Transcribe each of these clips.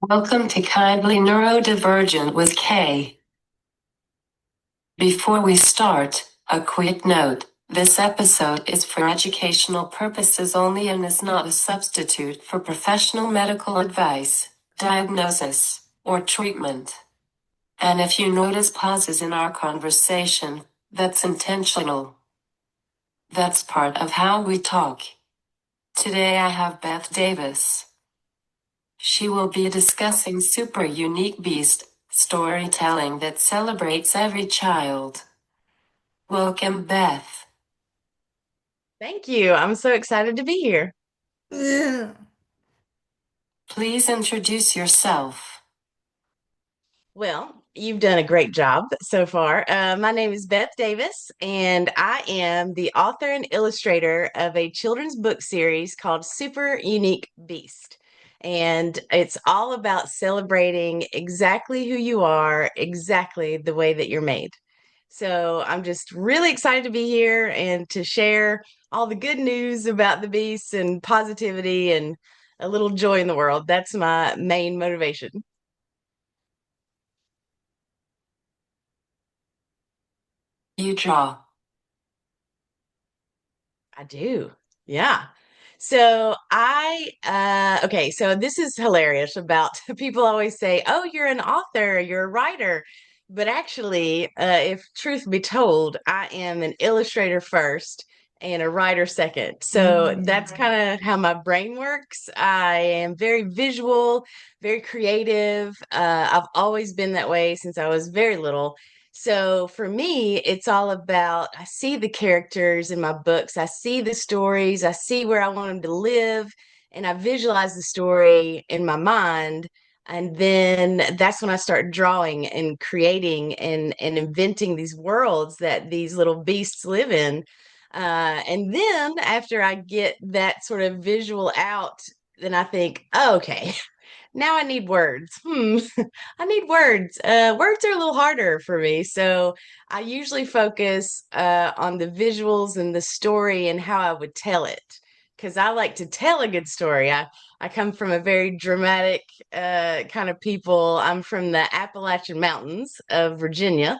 Welcome to Kindly Neurodivergent with Kay. Before we start, a quick note. This episode is for educational purposes only and is not a substitute for professional medical advice, diagnosis, or treatment. And if you notice pauses in our conversation, that's intentional. That's part of how we talk. Today I have Beth Davis. She will be discussing Super Unique Beast, storytelling that celebrates every child. Welcome, Beth. Thank you. I'm so excited to be here. Yeah. Please introduce yourself. Well, you've done a great job so far. My name is Beth Davis, and I am the author and illustrator of a children's book series called Super Unique Beast. And it's all about celebrating exactly who you are, exactly the way that you're made. So I'm just really excited to be here and to share all the good news about the beasts and positivity and a little joy in the world. That's my main motivation. You draw. I do. Yeah. Okay, so this is hilarious about people always say, "Oh, you're an author, you're a writer." But actually, if truth be told, I am an illustrator first and a writer second. So that's Mm. kind of how my brain works. I am very visual, very creative. I've always been that way since I was very little. So for me, it's all about I see the characters in my books, I see the stories, I see where I want them to live, and I visualize the story in my mind. And then that's when I start drawing and creating and inventing these worlds that these little beasts live in. And then after I get that sort of visual out, then I think, oh, okay, now I need words. I need words. Words are a little harder for me. So I usually focus on the visuals and the story and how I would tell it. Because I like to tell a good story. I come from a very dramatic kind of people. I'm from the Appalachian Mountains of Virginia.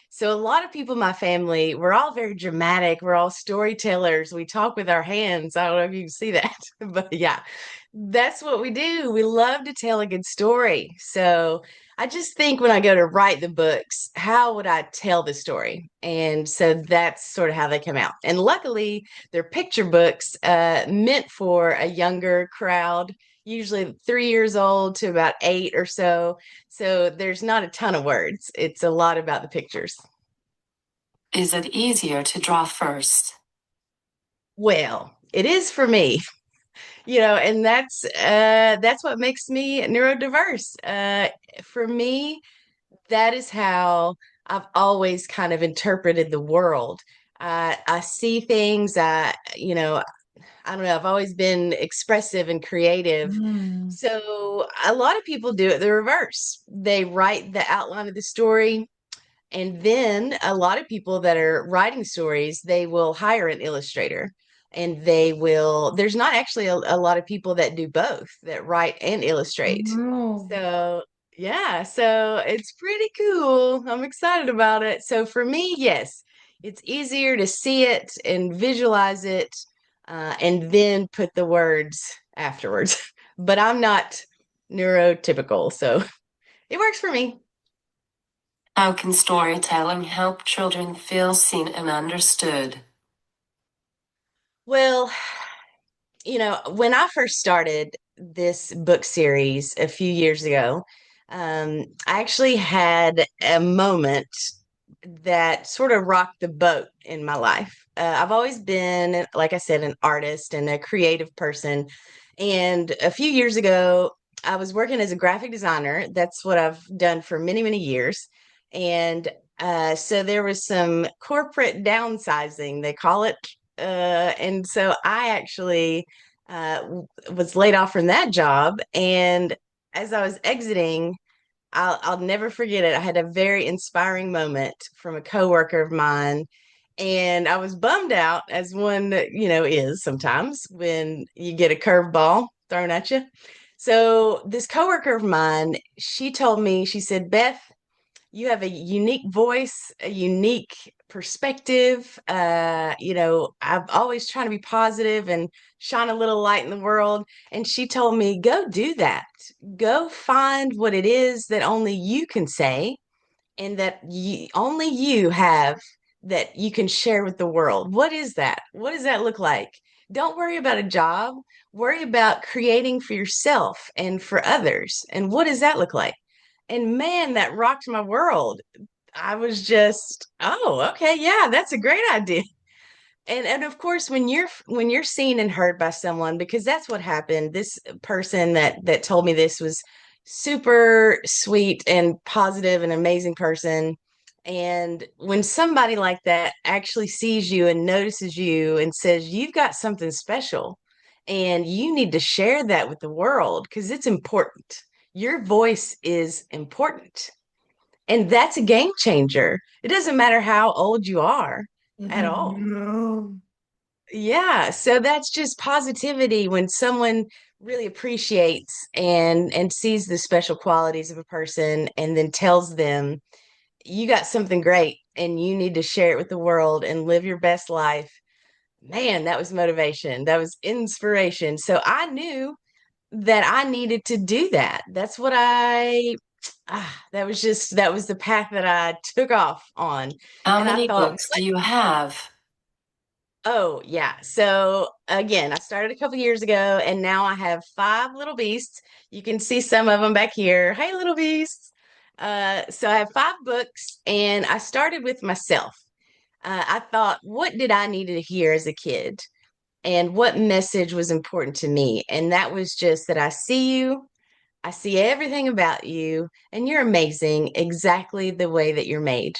So a lot of people in my family, we're all very dramatic. We're all storytellers. We talk with our hands. I don't know if you can see that, but yeah, that's what we do. We love to tell a good story. So I just think when I go to write the books, how would I tell the story? And so that's sort of how they come out. And luckily, they're picture books meant for a younger crowd, usually 3 years old to about eight or so. So there's not a ton of words. It's a lot about the pictures. Is it easier to draw first? Well, it is for me, and that's what makes me neurodiverse. For me, that is how I've always kind of interpreted the world. I see things. I don't know. I've always been expressive and creative. Mm. So a lot of people do it the reverse. They write the outline of the story. And then a lot of people that are writing stories, they will hire an illustrator and there's not actually a lot of people that do both, that write and illustrate. Oh. So, yeah, so it's pretty cool. I'm excited about it. So, for me, yes, it's easier to see it and visualize it and then put the words afterwards. But I'm not neurotypical, so it works for me. How can storytelling help children feel seen and understood? Well, when I first started this book series a few years ago, I actually had a moment that sort of rocked the boat in my life. I've always been, like I said, an artist and a creative person. And a few years ago, I was working as a graphic designer. That's what I've done for many, many years. And so there was some corporate downsizing, they call it. And so I actually was laid off from that job. And as I was exiting, I'll never forget it. I had a very inspiring moment from a coworker of mine, and I was bummed out, as one is sometimes when you get a curveball thrown at you. So this coworker of mine, she told me, she said, Beth, you have a unique voice, a unique perspective. I've always trying to be positive and shine a little light in the world. And she told me, go do that. Go find what it is that only you can say and that only you have that you can share with the world. What is that? What does that look like? Don't worry about a job. Worry about creating for yourself and for others. And what does that look like? And man, that rocked my world. I was just, oh, okay, yeah, that's a great idea. And of course, when you're seen and heard by someone, because that's what happened. This person that told me this was super sweet and positive and amazing person. And when somebody like that actually sees you and notices you and says, you've got something special and you need to share that with the world because it's important. Your voice is important. And that's a game changer. It doesn't matter how old you are at all. Mhm. Yeah, so that's just positivity when someone really appreciates and sees the special qualities of a person and then tells them you got something great and you need to share it with the world and live your best life. Man, that was motivation. That was inspiration. So I knew that I needed to do that. That's what that was the path that I took off on. How And I many thought, books do you have? oh, yeah. So again, I started a couple years ago and now I have five little beasts. You can see some of them back here. Hey, little beasts. So I have five books and I started with myself. I thought, what did I need to hear as a kid? And what message was important to me? And that was just that I see you, I see everything about you, and you're amazing exactly the way that you're made.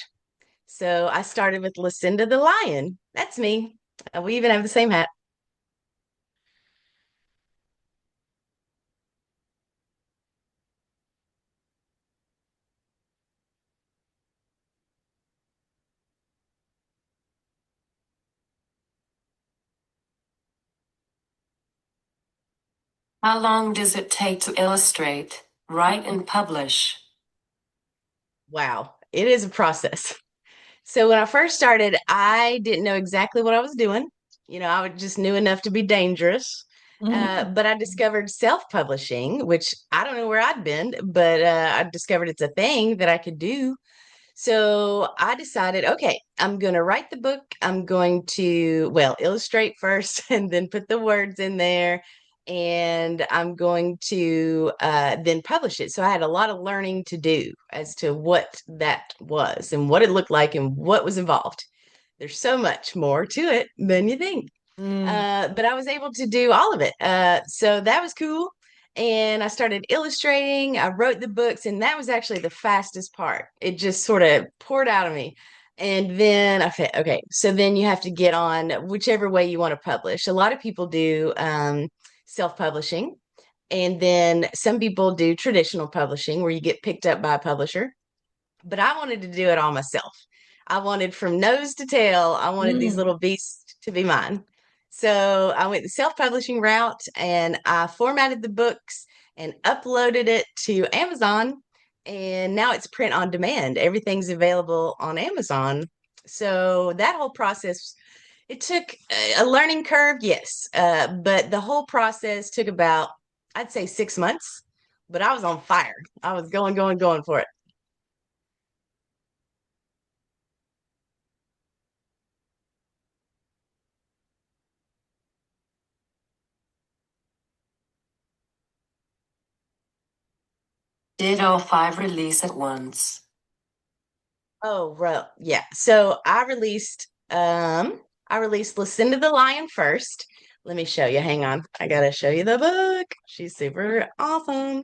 So I started with Lucinda the Lion. That's me. We even have the same hat. How long does it take to illustrate, write, and publish? Wow, it is a process. So when I first started, I didn't know exactly what I was doing. I just knew enough to be dangerous. Mhm. But I discovered self-publishing, which I don't know where I'd been, but I discovered it's a thing that I could do. So I decided, okay, I'm going to write the book. I'm going to, well, illustrate first and then put the words in there. And I'm going to then publish it. So I had a lot of learning to do as to what that was and what it looked like and what was involved. There's so much more to it than you think. Mm. But I was able to do all of it. So that was cool. And I started illustrating. I wrote the books, and that was actually the fastest part. It just sort of poured out of me. And then I said, okay, so then you have to get on whichever way you want to publish. A lot of people do self-publishing, and then some people do traditional publishing where you get picked up by a publisher. But I wanted to do it all myself. I wanted from nose to tail, I wanted these Mm. little beasts to be mine. So I went the self-publishing route and I formatted the books and uploaded it to Amazon. And now it's print on demand. Everything's available on Amazon. So that whole process, it took a learning curve, yes. But the whole process took about, I'd say 6 months. But I was on fire. I was going, going, going for it. Did all five release at once? Oh, well, yeah. So I released Lucinda the Lion first. Let me show you. Hang on. I gotta show you the book. She's super awesome.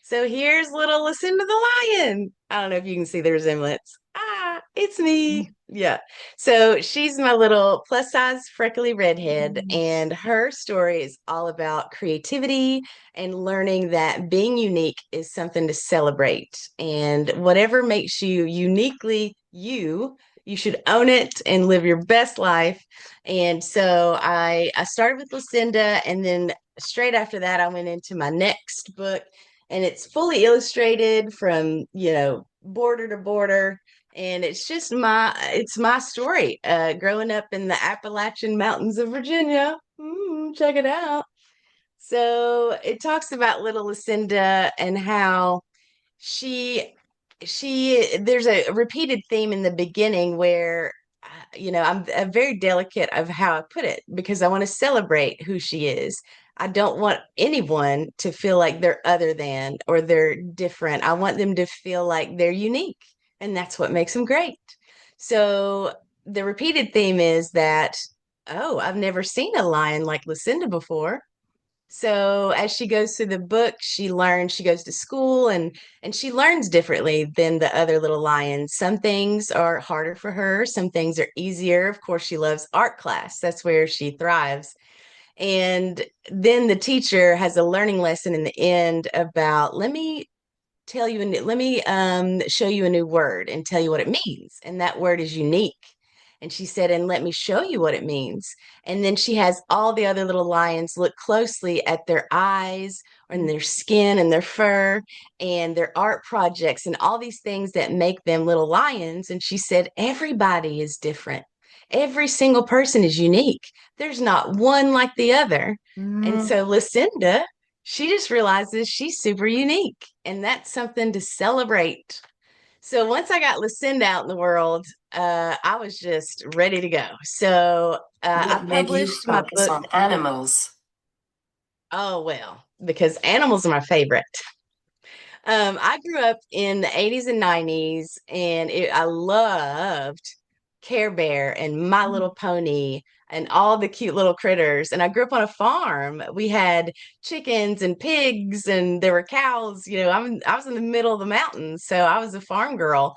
So here's little Lucinda the Lion. I don't know if you can see the resemblance. Ah, it's me. Yeah. So she's my little plus size freckly redhead, Mm. and her story is all about creativity and learning that being unique is something to celebrate. And whatever makes you uniquely you, you should own it and live your best life. And so I started with Lucinda, and then straight after that, I went into my next book, and it's fully illustrated from, border to border. And it's my story, growing up in the Appalachian Mountains of Virginia. Check it out. So it talks about little Lucinda and how she there's a repeated theme in the beginning where I'm very delicate of how I put it because I want to celebrate who she is. I don't want anyone to feel like they're other than or they're different. I want them to feel like they're unique, and that's what makes them great. So the repeated theme is that, oh, I've never seen a lion like Lucinda before. So as she goes through the book, she goes to school, and she learns differently than the other little lions. Some things are harder for her, some things are easier. Of course, she loves art class. That's where she thrives. And then the teacher has a learning lesson in the end about, let me show you a new word and tell you what it means. And that word is unique. And she said, and let me show you what it means. And then she has all the other little lions look closely at their eyes and their skin and their fur and their art projects and all these things that make them little lions. And she said, everybody is different. Every single person is unique. There's not one like the other. And Mm. so Lucinda, she just realizes she's super unique, and that's something to celebrate. So once I got Lucinda out in the world, I was just ready to go. So I What made you published my focus book. on animals? Oh, well, because animals are my favorite. I grew up in the 80s and 90s, and I loved Care Bear and My Little Pony and all the cute little critters. And I grew up on a farm. We had chickens and pigs, and there were cows. I was in the middle of the mountains, so I was a farm girl.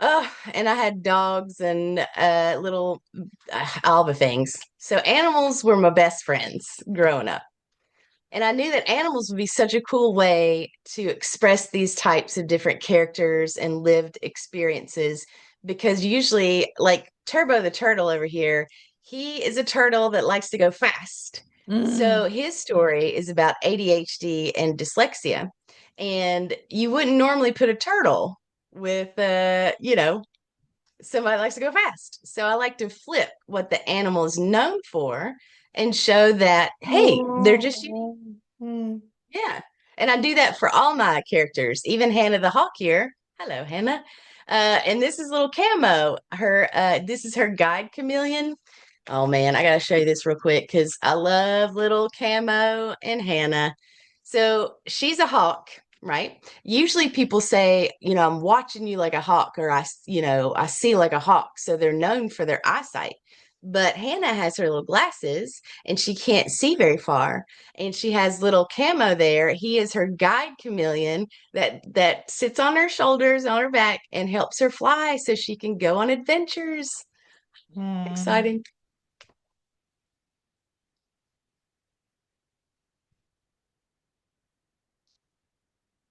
And I had dogs and little all the things. So animals were my best friends growing up. And I knew that animals would be such a cool way to express these types of different characters and lived experiences because usually, like Turbo the turtle over here, he is a turtle that likes to go fast. Mm. So his story is about ADHD and dyslexia. And you wouldn't normally put a turtle with, somebody likes to go fast. So I like to flip what the animal is known for and show that, hey, they're just Mm. yeah. And I do that for all my characters, even Hannah the Hawk here. Hello, Hannah. And this is little Camo. This is her guide chameleon. Oh man, I gotta show you this real quick because I love little Camo and Hannah. So she's a hawk, right? Usually people say, I'm watching you like a hawk, or I see like a hawk. So they're known for their eyesight. But Hannah has her little glasses and she can't see very far, and she has little Camo there. He is her guide chameleon that sits on her shoulders, on her back, and helps her fly so she can go on adventures. Mm. Exciting.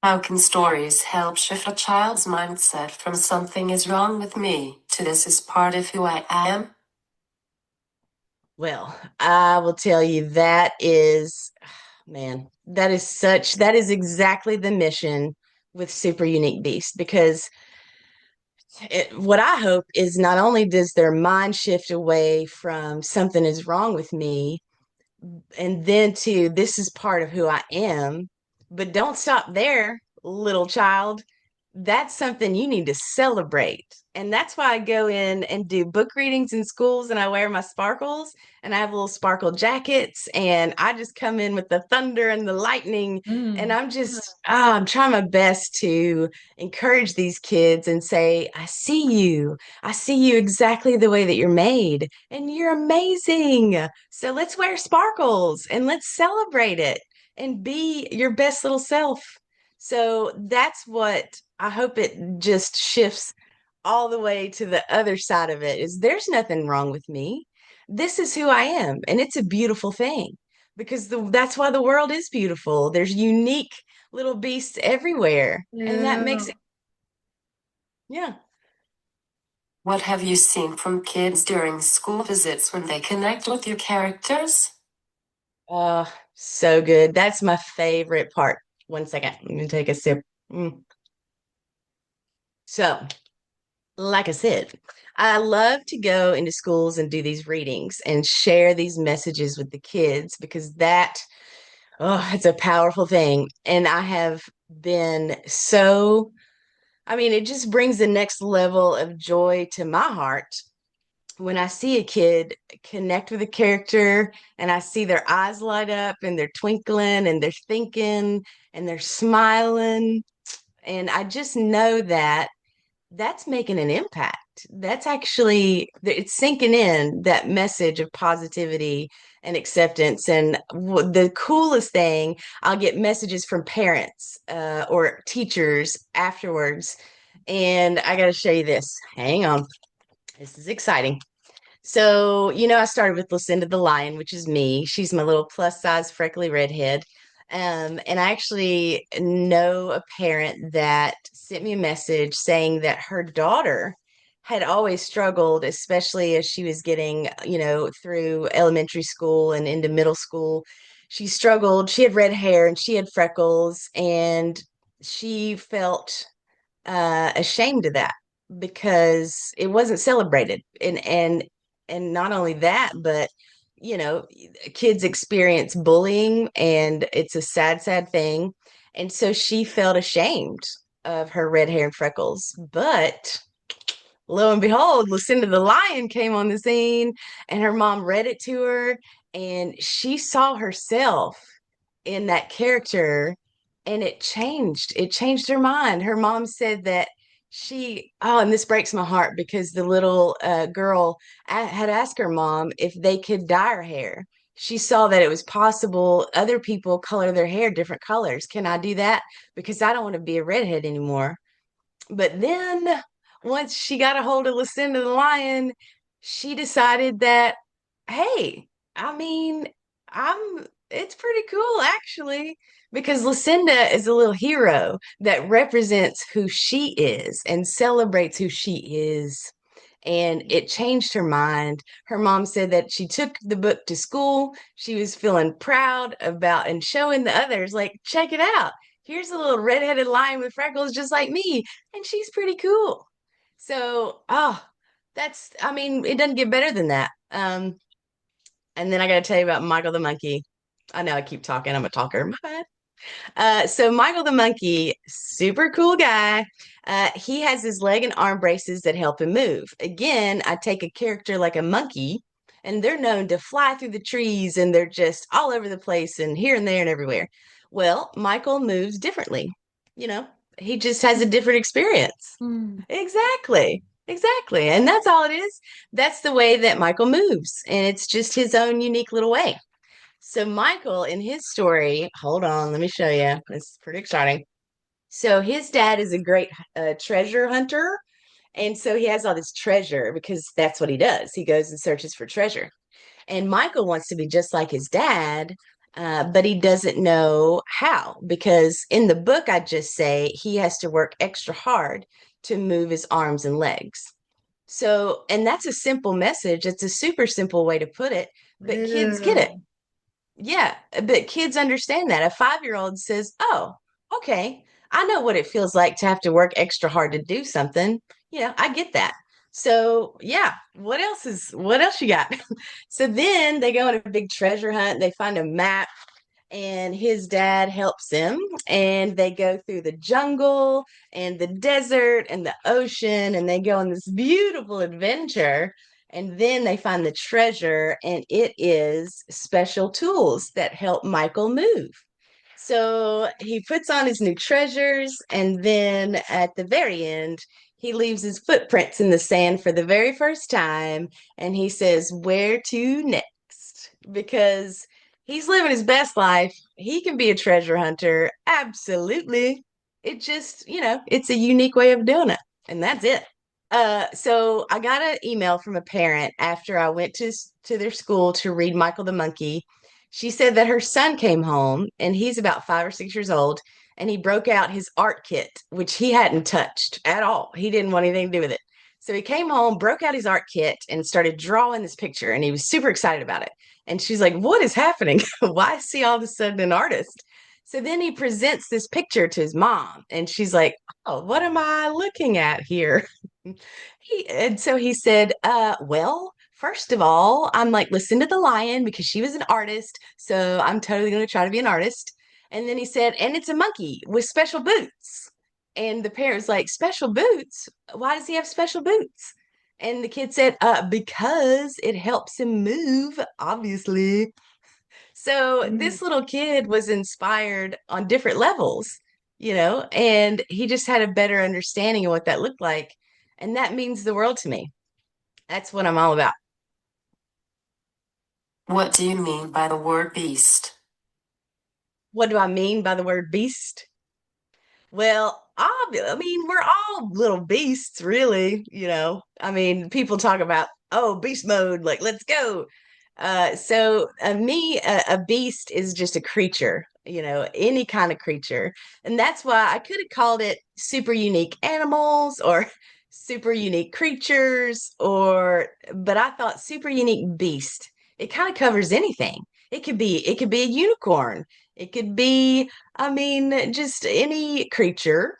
How can stories help shift a child's mindset from something is wrong with me to this is part of who I am? Well, I will tell you that is, man, that is exactly the mission with Super Unique Beast because what I hope is not only does their mind shift away from something is wrong with me, and then to this is part of who I am. But don't stop there, little child. That's something you need to celebrate. And that's why I go in and do book readings in schools and I wear my sparkles and I have little sparkle jackets and I just come in with the thunder and the lightning. And Mm. I'm trying my best to encourage these kids and say, I see you. I see you exactly the way that you're made and you're amazing. So let's wear sparkles and let's celebrate it and be your best little self. So that's what I hope it just shifts all the way to the other side of it is there's nothing wrong with me. This is who I am. And it's a beautiful thing because that's why the world is beautiful. There's unique little beasts everywhere. And that Yeah. makes it, yeah. What have you seen from kids during school visits when they connect with your characters? Oh, so good. That's my favorite part. One second. Let me take a sip. Mm. So, like I said, I love to go into schools and do these readings and share these messages with the kids because it's a powerful thing. And I have been so, I mean, it just brings the next level of joy to my heart when I see a kid connect with a character and I see their eyes light up and they're twinkling and they're thinking and they're smiling. And I just know that that's making an impact. That's actually, it's sinking in that message of positivity and acceptance. And the coolest thing, I'll get messages from parents or teachers afterwards. And I got to show you this. Hang on. This is exciting. So, I started with Lucinda the Lion, which is me. She's my little plus size freckly redhead. And I actually know a parent that sent me a message saying that her daughter had always struggled, especially as she was getting, through elementary school and into middle school. She struggled. She had red hair and she had freckles, and she felt ashamed of that because it wasn't celebrated. And not only that, but you know, kids experience bullying and it's a sad, sad thing. And so she felt ashamed of her red hair and freckles. But lo and behold, Lucinda the Lion came on the scene and her mom read it to her and she saw herself in that character and it changed her mind. Her mom said that and this breaks my heart because the little girl had asked her mom if they could dye her hair. She saw that it was possible other people color their hair different colors. Can I do that? Because I don't want to be a redhead anymore. But then once she got a hold of Lucinda the Lion, she decided that, hey, I mean, it's pretty cool actually, because Lucinda is a little hero that represents who she is and celebrates who she is. And it changed her mind. Her mom said that she took the book to school. She was feeling proud about and showing the others, like, check it out. Here's a little redheaded lion with freckles just like me, and she's pretty cool. So, I mean, it doesn't get better than that. And then I got to tell you about Michael the monkey. I know I keep talking. I'm a talker. My bad. So Michael the monkey, super cool guy. He has his leg and arm braces that help him move. Again, I take a character like a monkey, and they're known to fly through the trees, and they're just all over the place and here and there and everywhere. Well, Michael moves differently. You know, he just has a different experience. Mm. Exactly. Exactly. And that's all it is. That's the way that Michael moves. And it's just his own unique little way. So, Michael, in his story, hold on, let me show you. It's pretty exciting. So, his dad is a great treasure hunter. And so he has all this treasure because that's what he does. He goes and searches for treasure. And Michael wants to be just like his dad, but he doesn't know how because in the book, I just say he has to work extra hard to move his arms and legs. So, and that's a simple message. It's a super simple way to put it, but kids get it. Ew. Yeah, but kids understand that. A 5-year-old says, "Oh, okay. I know what it feels like to have to work extra hard to do something. I get that." So, yeah, what else you got? So then they go on a big treasure hunt. They find a map and his dad helps him and they go through the jungle and the desert and the ocean and they go on this beautiful adventure and then they find the treasure and it is special tools that help Michael move. So he puts on his new treasures and then at the very end he leaves his footprints in the sand for the very first time and he says where to next because he's living his best life. He can be a treasure hunter. Absolutely. It just, it's a unique way of doing it. And that's it. So I got an email from a parent after I went to their school to read Michael the Monkey. She said that her son came home and he's about 5 or 6 years old and he broke out his art kit, which he hadn't touched at all. He didn't want anything to do with it. So he came home, broke out his art kit, and started drawing this picture, and he was super excited about it. And she's like, what is happening? Why is he all of a sudden an artist? So then he presents this picture to his mom, and she's like, oh, what am I looking at here? And so he said, well, first of all, I'm like, listen to the lion because she was an artist. So I'm totally going to try to be an artist. And then he said, and it's a monkey with special boots. And the parent's like, special boots? Why does he have special boots? And the kid said, because it helps him move, obviously. So Mm. this little kid was inspired on different levels, and he just had a better understanding of what that looked like. And that means the world to me. That's what I'm all about. What do you mean by the word beast? What do I mean by the word beast? Well, I mean, we're all little beasts, really. I mean, people talk about, oh, beast mode, like, let's go. Me, a beast is just a creature, any kind of creature. And that's why I could have called it super unique animals or super unique creatures, but I thought super unique beast. It kind of covers anything. It could be a unicorn. It could be, I mean, just any creature,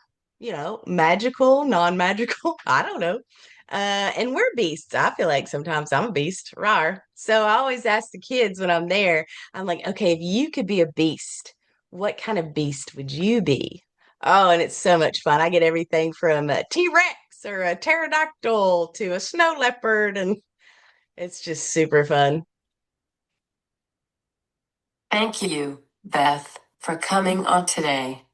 magical, non-magical. I don't know. And we're beasts. I feel like sometimes I'm a beast. Rawr. So I always ask the kids when I'm there, I'm like, okay, if you could be a beast, what kind of beast would you be? Oh, and it's so much fun. I get everything from a T-Rex or a pterodactyl to a snow leopard, and it's just super fun. Thank you, Beth, for coming on today.